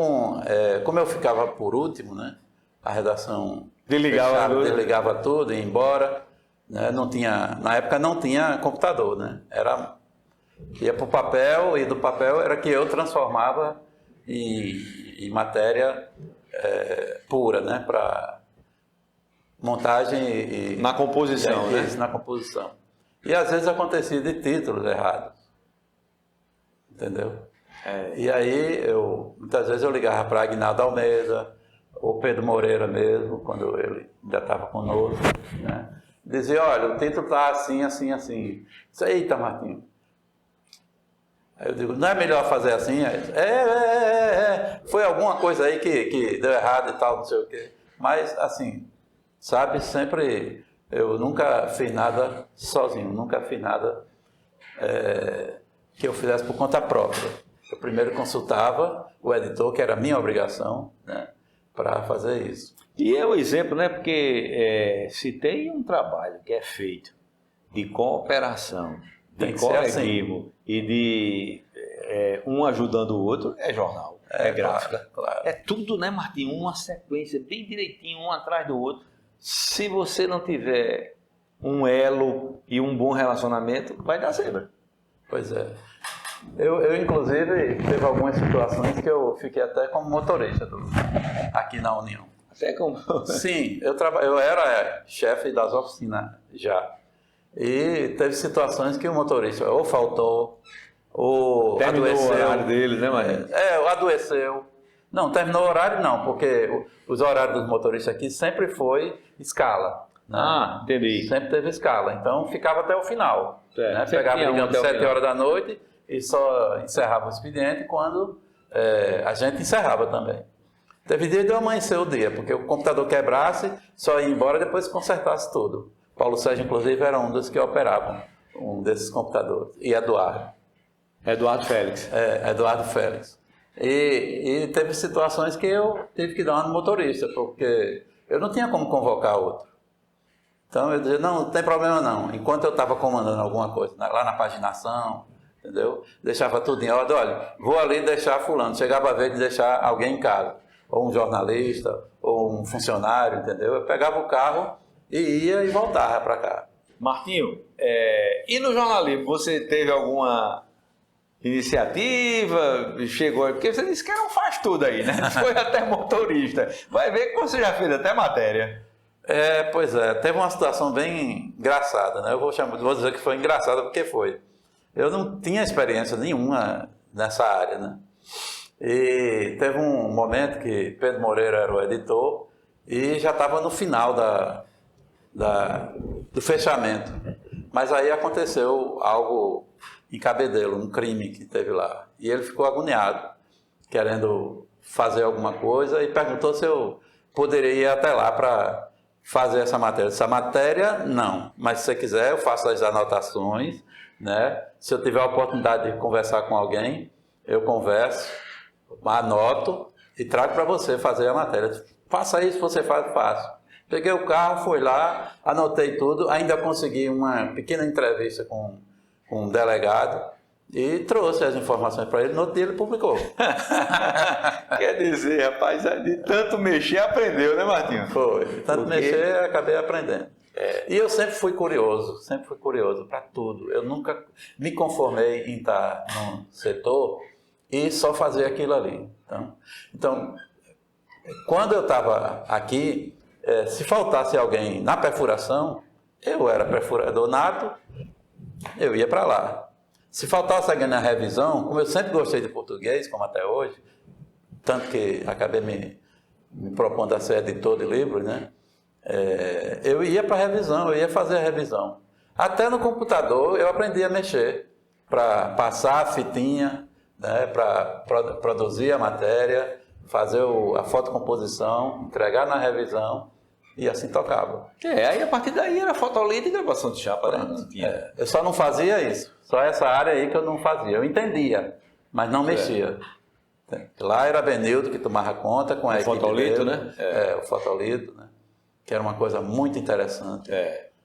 como eu ficava por último, né, a redação desligava tudo e ia embora. Né, na época não tinha computador, né, ia para o papel, e do papel era que eu transformava em matéria pura, né, para montagem na composição, né? Na composição. E às vezes acontecia de títulos errados, entendeu? E aí muitas vezes eu ligava para Aguinaldo Almeida, ou Pedro Moreira mesmo, quando ele ainda estava conosco, né? Dizia, olha, o título está assim, assim, assim. Disse, eita, Martinho. Aí eu digo, não é melhor fazer assim? Foi alguma coisa aí que deu errado e tal, não sei o quê. Mas, assim, sabe, sempre, eu nunca fiz nada sozinho, nunca fiz nada que eu fizesse por conta própria. Eu primeiro consultava o editor, que era a minha obrigação, né, para fazer isso. E é o exemplo, né? Porque se tem um trabalho que é feito de cooperação, de coletivo e de um ajudando o outro, é jornal, é gráfica. Claro. É tudo, né, Martinho? Uma sequência bem direitinho, um atrás do outro. Se você não tiver um elo e um bom relacionamento, vai dar zebra. Pois é. Eu inclusive, teve algumas situações que eu fiquei até como motorista aqui na União. Até como? Sim, eu era chefe das oficinas já. E teve situações que o motorista ou faltou, ou terminou adoeceu. O horário dele, né, Martinho? Ou adoeceu. Não, terminou o horário não, porque os horários dos motoristas aqui sempre foi escala. Né? Ah, entendi. Sempre teve escala, então ficava até o final. Né? Pegava, digamos, 7 horas da noite e só encerrava o expediente quando a gente encerrava também. Teve dia de eu amanhecer o dia, porque o computador quebrasse, só ia embora depois que consertasse tudo. Paulo Sérgio, inclusive, era um dos que operavam um desses computadores. E Eduardo. Eduardo Félix. Eduardo Félix. E teve situações que eu tive que dar uma no motorista, porque eu não tinha como convocar outro. Então eu dizia, não tem problema não. Enquanto eu estava comandando alguma coisa, lá na paginação, entendeu? Deixava tudo em ordem, olha, vou ali deixar fulano. Chegava a vez de deixar alguém em casa. Ou um jornalista, ou um funcionário, entendeu? Eu pegava o carro e ia e voltava para cá. Martinho, e no jornalismo, você teve alguma iniciativa? Chegou, porque você disse que não faz tudo aí, né? Foi até motorista. Vai ver que você já fez até matéria. Pois é, teve uma situação bem engraçada, né? Eu vou dizer que foi engraçada porque foi. Eu não tinha experiência nenhuma nessa área, né? E teve um momento que Pedro Moreira era o editor e já estava no final do fechamento. Mas aí aconteceu algo em Cabedelo, um crime que teve lá. E ele ficou agoniado, querendo fazer alguma coisa e perguntou se eu poderia ir até lá para fazer essa matéria. Essa matéria, não. Mas se você quiser, eu faço as anotações, né? Se eu tiver a oportunidade de conversar com alguém, eu converso, anoto e trago para você fazer a matéria. Faça isso, você faz, faço. Peguei o carro, fui lá, anotei tudo, ainda consegui uma pequena entrevista com um delegado e trouxe as informações para ele. No outro dia ele publicou. Quer dizer, rapaz, de tanto mexer, aprendeu, né, Martinho? Foi, de tanto mexer, acabei aprendendo. E eu sempre fui curioso para tudo. Eu nunca me conformei em estar num setor e só fazer aquilo ali. Então quando eu estava aqui, se faltasse alguém na perfuração, eu era perfurador nato, eu ia para lá. Se faltasse alguém na revisão, como eu sempre gostei de português, como até hoje, tanto que acabei me propondo a ser editor de livros, né? Eu ia para a revisão, eu ia fazer a revisão. Até no computador eu aprendi a mexer, para passar a fitinha, né? Para produzir a matéria, fazer a fotocomposição, entregar na revisão, e assim tocava. Aí a partir daí era fotolito e gravação de chapa, né? Não tinha. Eu só não fazia isso, só essa área aí que eu não fazia. Eu entendia, mas não mexia. Lá era Benildo que tomava conta com a equipe fotolito, dele, né? o fotolito, né? Que era uma coisa muito interessante.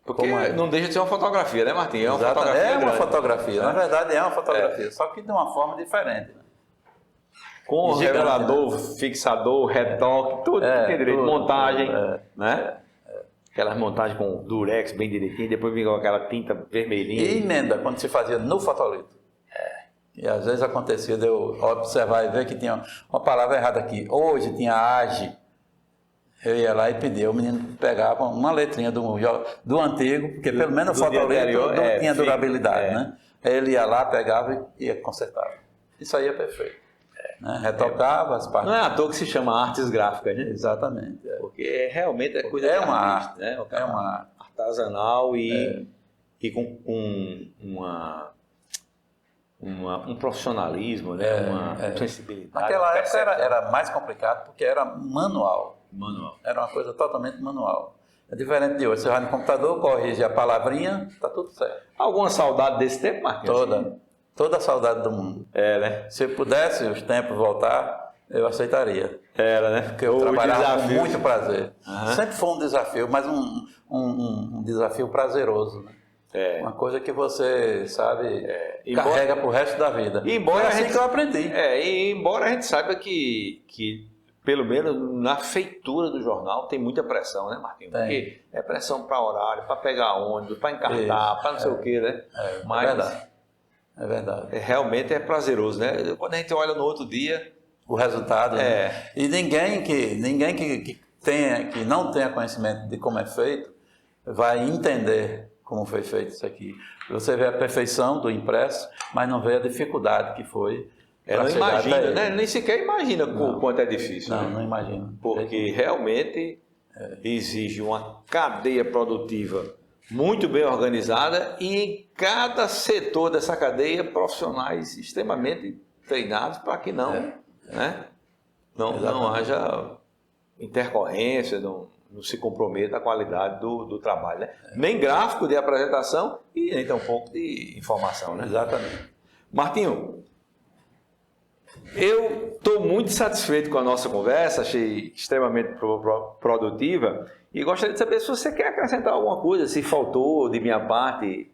Porque não deixa de ser uma fotografia, né, Martim? É uma fotografia. É uma fotografia, na verdade é uma fotografia, só que de uma forma diferente. Né? Com gigante, revelador, fixador, retoque, tudo que tem direito, montagem, né? Aquelas montagens com durex bem direitinho, depois vinha com aquela tinta vermelhinha. E emenda, quando se fazia no fotolito. E às vezes acontecia de eu observar e ver que tinha uma palavra errada aqui. Hoje tinha age. Eu ia lá e pedia, o menino pegava uma letrinha do antigo, porque pelo menos o fotolito não tinha durabilidade, né? Ele ia lá, pegava e ia consertar. Isso aí é perfeito. Né? Retocava as partes. Não é à toa que se chama artes gráficas, né? Exatamente. Porque realmente é coisa de uma artista, arte, né? É uma arte artesanal e com um profissionalismo, né? Uma sensibilidade. Naquela época era mais complicado porque era manual. Manual. Era uma coisa totalmente manual. É diferente de hoje. Você vai no computador, corrige a palavrinha, está tudo certo. Alguma saudade desse tempo, Marquinhos? Toda a saudade do mundo. Né? Se eu pudesse os tempos voltar, eu aceitaria. Era, né? Porque eu trabalhava com muito prazer. Sempre foi um desafio, mas um desafio prazeroso. Né? Uma coisa que você, sabe, carrega pro resto da vida. E embora assim que eu aprendi. E embora a gente saiba que pelo menos na feitura do jornal tem muita pressão, né, Marquinhos? Porque é pressão para horário, para pegar ônibus, para encartar, para não sei o quê, né? Mas, é verdade. Realmente é prazeroso, né? Quando a gente olha no outro dia... O resultado, né? E ninguém que não tenha conhecimento de como é feito vai entender como foi feito isso aqui. Você vê a perfeição do impresso, mas não vê a dificuldade que foi. Não imagina, né? Nem sequer imagina o quanto é difícil. Não, não imagina. Porque realmente exige uma cadeia produtiva muito bem organizada e em cada setor dessa cadeia profissionais extremamente treinados para que não haja intercorrência, não se comprometa a qualidade do trabalho. Né? Nem gráfico de apresentação e nem tampouco de informação. Né? Exatamente. Martinho, eu estou muito satisfeito com a nossa conversa, achei extremamente produtiva e gostaria de saber se você quer acrescentar alguma coisa, se faltou de minha parte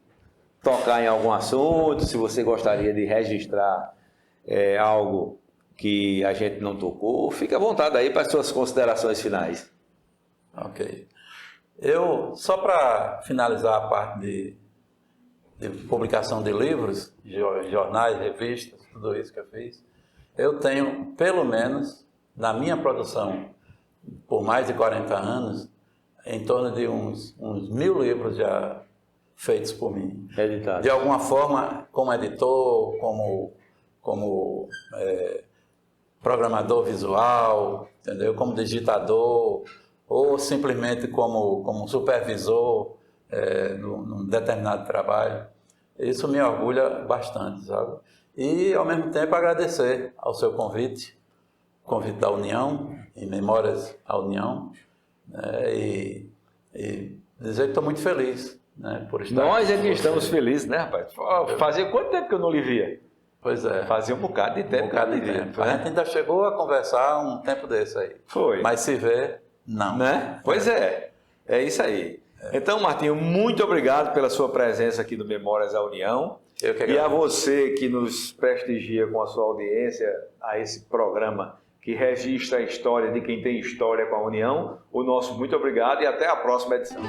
tocar em algum assunto, se você gostaria de registrar algo que a gente não tocou, fique à vontade aí para as suas considerações finais. Ok. Só para finalizar a parte de publicação de livros, jornais, revistas, tudo isso que eu fiz, eu tenho, pelo menos, na minha produção, por mais de 40 anos, em torno de uns 1000 livros já feitos por mim. Editado. De alguma forma, como editor, como programador visual, entendeu? Como digitador, ou simplesmente como supervisor num determinado trabalho. Isso me orgulha bastante, sabe? E, ao mesmo tempo, agradecer ao seu convite da União, em Memórias à União, e dizer que estou muito feliz, né, por estar Nós é que estamos felizes, né, rapaz? Fazia quanto tempo que eu não lhe via? Pois é. Fazia um bocado de tempo. A gente ainda chegou a conversar um tempo desse aí. Foi. Mas se vê, não. Né? Pois é isso aí. Então, Martinho, muito obrigado pela sua presença aqui no Memórias à União. Eu que agradeço. E a você que nos prestigia com a sua audiência a esse programa que registra a história de quem tem história com a União, o nosso muito obrigado e até a próxima edição.